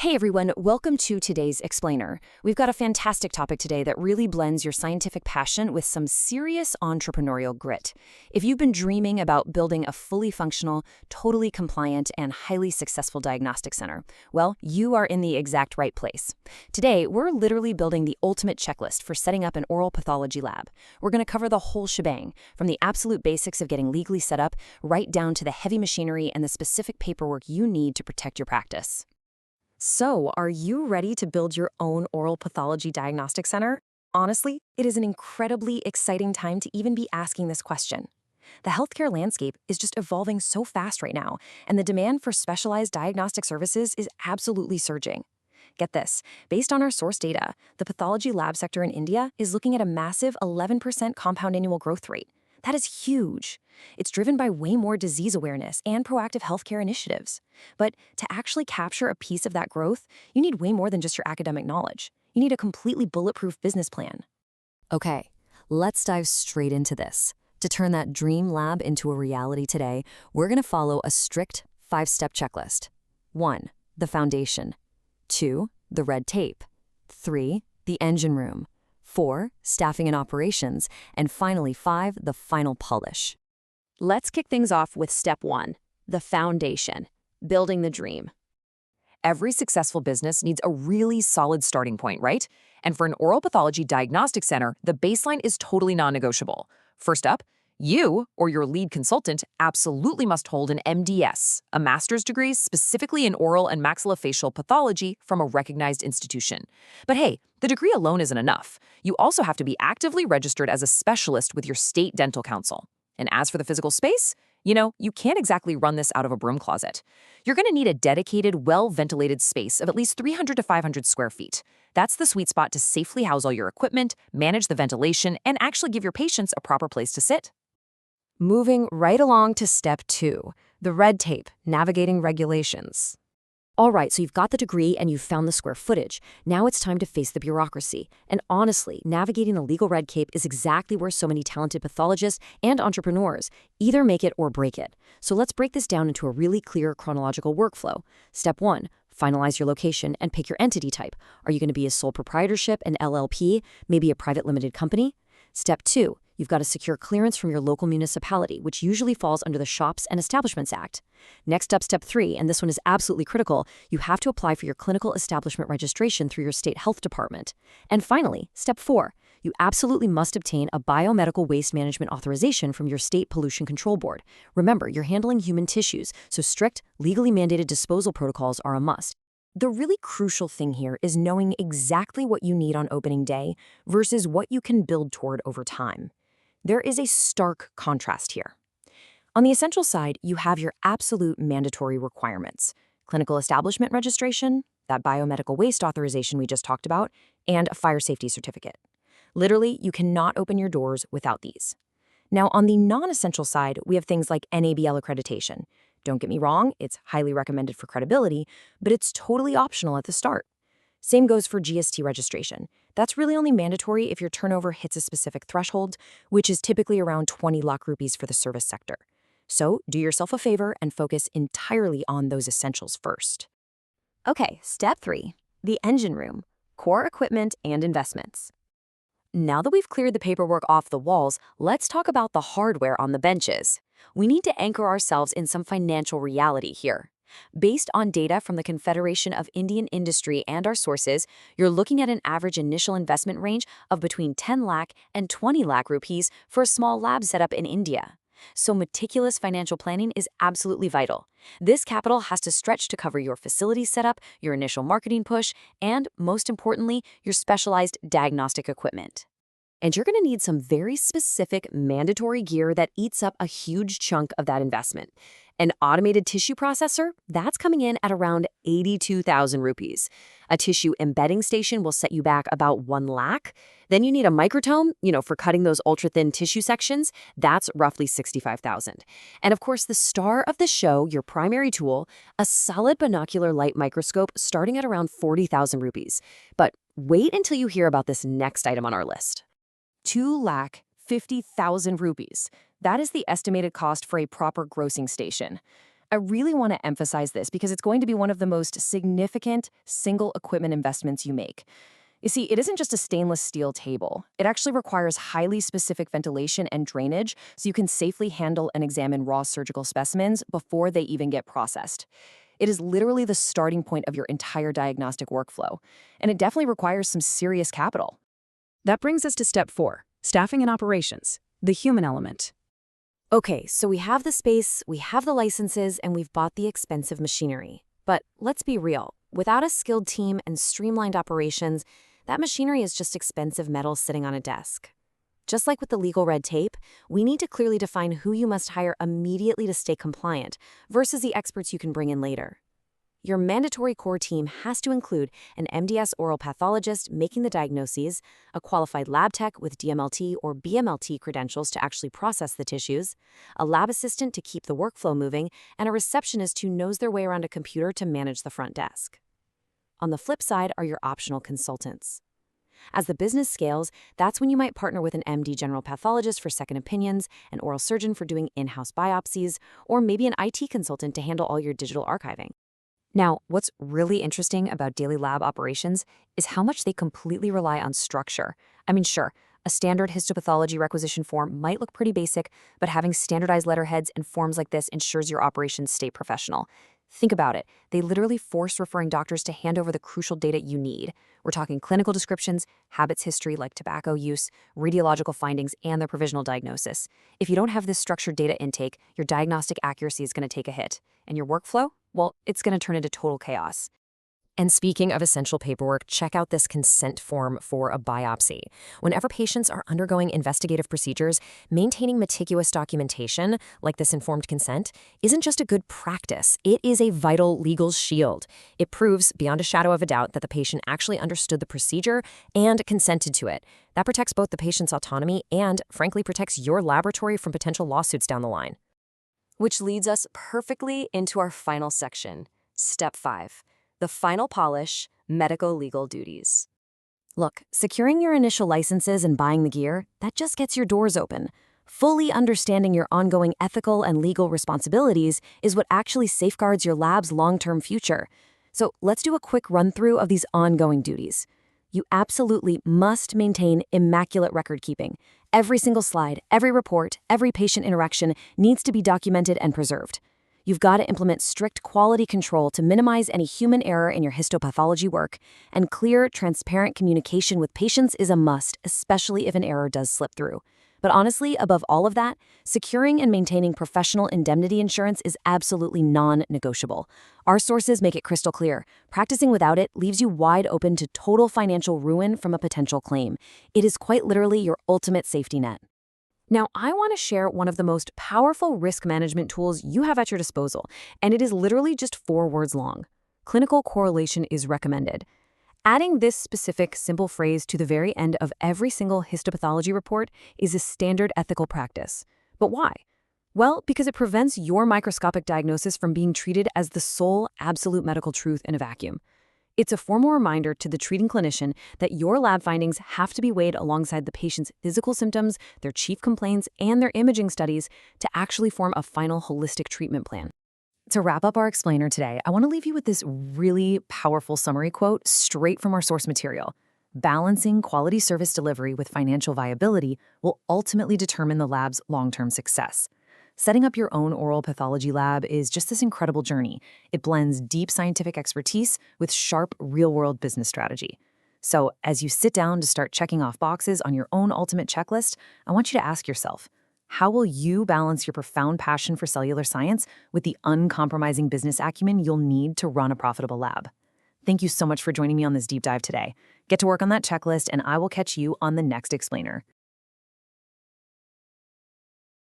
Hey everyone, welcome to today's Explainer. We've got a fantastic topic today that really blends your scientific passion with some serious entrepreneurial grit. If you've been dreaming about building a fully functional, totally compliant, and highly successful diagnostic center, well, you are in the exact right place. Today, we're literally building the ultimate checklist for setting up an oral pathology lab. We're going to cover the whole shebang, from the absolute basics of getting legally set up, right down to the heavy machinery and the specific paperwork you need to protect your practice. So, are you ready to build your own oral pathology diagnostic center? Honestly, it is an incredibly exciting time to even be asking this question. The healthcare landscape is just evolving so fast right now, and the demand for specialized diagnostic services is absolutely surging. Get this, based on our source data, the pathology lab sector in India is looking at a massive 11% compound annual growth rate. That is huge. It's driven by way more disease awareness and proactive healthcare initiatives. But to actually capture a piece of that growth, you need way more than just your academic knowledge. You need a completely bulletproof business plan. Okay, let's dive straight into this. To turn that dream lab into a reality today, we're going to follow a strict 5-step checklist. 1. The foundation. 2. The red tape. 3. The engine room. 4. Staffing and operations. And finally, 5. The final polish. Let's kick things off with step 1, the foundation, building the dream. Every successful business needs a really solid starting point, right? And for an oral pathology diagnostic center, the baseline is totally non-negotiable. First up, you or your lead consultant absolutely must hold an MDS, a master's degree specifically in oral and maxillofacial pathology from a recognized institution. But hey, the degree alone isn't enough. You also have to be actively registered as a specialist with your state dental council. And as for the physical space, you can't exactly run this out of a broom closet. You're going to need a dedicated, well-ventilated space of at least 300 to 500 square feet. That's the sweet spot to safely house all your equipment, manage the ventilation, and actually give your patients a proper place to sit. Moving right along to step 2, the red tape, navigating regulations. All right, so you've got the degree and you've found the square footage. Now it's time to face the bureaucracy. And honestly, navigating the legal red tape is exactly where so many talented pathologists and entrepreneurs either make it or break it. So let's break this down into a really clear chronological workflow. Step 1, finalize your location and pick your entity type. Are you going to be a sole proprietorship, an LLP, maybe a private limited company? Step 2, you've got to secure clearance from your local municipality, which usually falls under the Shops and Establishments Act. Next up, step 3, and this one is absolutely critical, you have to apply for your clinical establishment registration through your state health department. And finally, step 4, you absolutely must obtain a biomedical waste management authorization from your state pollution control board. Remember, you're handling human tissues, so strict, legally mandated disposal protocols are a must. The really crucial thing here is knowing exactly what you need on opening day versus what you can build toward over time. There is a stark contrast here. On the essential side, you have your absolute mandatory requirements: clinical establishment registration, that biomedical waste authorization we just talked about, and a fire safety certificate. Literally, you cannot open your doors without these. Now, on the non-essential side, we have things like NABL accreditation. Don't get me wrong, it's highly recommended for credibility, but it's totally optional at the start. Same goes for GST registration. That's really only mandatory if your turnover hits a specific threshold, which is typically around 20 lakh rupees for the service sector. So do yourself a favor and focus entirely on those essentials first. Okay, step 3, the engine room, core equipment and investments. Now that we've cleared the paperwork off the walls, let's talk about the hardware on the benches. We need to anchor ourselves in some financial reality here. Based on data from the Confederation of Indian Industry and our sources, you're looking at an average initial investment range of between 10 lakh and 20 lakh rupees for a small lab setup in India. So meticulous financial planning is absolutely vital. This capital has to stretch to cover your facility setup, your initial marketing push, and, most importantly, your specialized diagnostic equipment. And you're going to need some very specific mandatory gear that eats up a huge chunk of that investment. An automated tissue processor, that's coming in at around 82,000 rupees. A tissue embedding station will set you back about 1 lakh. Then you need a microtome, for cutting those ultra-thin tissue sections. That's roughly 65,000. And of course, the star of the show, your primary tool, a solid binocular light microscope starting at around 40,000 rupees. But wait until you hear about this next item on our list. 2,50,000 rupees. That is the estimated cost for a proper grossing station. I really want to emphasize this because it's going to be one of the most significant single equipment investments you make. You see, it isn't just a stainless steel table. It actually requires highly specific ventilation and drainage so you can safely handle and examine raw surgical specimens before they even get processed. It is literally the starting point of your entire diagnostic workflow, and it definitely requires some serious capital. That brings us to step 4, staffing and operations, the human element. Okay, so we have the space, we have the licenses, and we've bought the expensive machinery. But let's be real, without a skilled team and streamlined operations, that machinery is just expensive metal sitting on a desk. Just like with the legal red tape, we need to clearly define who you must hire immediately to stay compliant versus the experts you can bring in later. Your mandatory core team has to include an MDS oral pathologist making the diagnoses, a qualified lab tech with DMLT or BMLT credentials to actually process the tissues, a lab assistant to keep the workflow moving, and a receptionist who knows their way around a computer to manage the front desk. On the flip side are your optional consultants. As the business scales, that's when you might partner with an MD general pathologist for second opinions, an oral surgeon for doing in-house biopsies, or maybe an IT consultant to handle all your digital archiving. Now, what's really interesting about daily lab operations is how much they completely rely on structure. I mean, sure, a standard histopathology requisition form might look pretty basic, but having standardized letterheads and forms like this ensures your operations stay professional. Think about it. They literally force referring doctors to hand over the crucial data you need. We're talking clinical descriptions, habits history like tobacco use, radiological findings, and the provisional diagnosis. If you don't have this structured data intake, your diagnostic accuracy is going to take a hit. And your workflow? Well, it's going to turn into total chaos. And speaking of essential paperwork, check out this consent form for a biopsy. Whenever patients are undergoing investigative procedures, maintaining meticulous documentation, like this informed consent, isn't just a good practice. It is a vital legal shield. It proves, beyond a shadow of a doubt, that the patient actually understood the procedure and consented to it. That protects both the patient's autonomy and, frankly, protects your laboratory from potential lawsuits down the line. Which leads us perfectly into our final section, Step 5. The final polish, medical legal duties. Look, securing your initial licenses and buying the gear, that just gets your doors open. Fully understanding your ongoing ethical and legal responsibilities is what actually safeguards your lab's long-term future. So let's do a quick run-through of these ongoing duties. You absolutely must maintain immaculate record keeping. Every single slide, every report, every patient interaction needs to be documented and preserved. You've got to implement strict quality control to minimize any human error in your histopathology work, and clear, transparent communication with patients is a must, especially if an error does slip through. But honestly, above all of that, securing and maintaining professional indemnity insurance is absolutely non-negotiable. Our sources make it crystal clear. Practicing without it leaves you wide open to total financial ruin from a potential claim. It is quite literally your ultimate safety net. Now, I want to share one of the most powerful risk management tools you have at your disposal, and it is literally just 4 words long. Clinical correlation is recommended. Adding this specific, simple phrase to the very end of every single histopathology report is a standard ethical practice. But why? Well, because it prevents your microscopic diagnosis from being treated as the sole absolute medical truth in a vacuum. It's a formal reminder to the treating clinician that your lab findings have to be weighed alongside the patient's physical symptoms, their chief complaints, and their imaging studies to actually form a final holistic treatment plan. To wrap up our explainer today, I want to leave you with this really powerful summary quote straight from our source material. Balancing quality service delivery with financial viability will ultimately determine the lab's long-term success. Setting up your own oral pathology lab is just this incredible journey. It blends deep scientific expertise with sharp, real-world business strategy. So, as you sit down to start checking off boxes on your own ultimate checklist, I want you to ask yourself, how will you balance your profound passion for cellular science with the uncompromising business acumen you'll need to run a profitable lab? Thank you so much for joining me on this deep dive today. Get to work on that checklist, and I will catch you on the next explainer.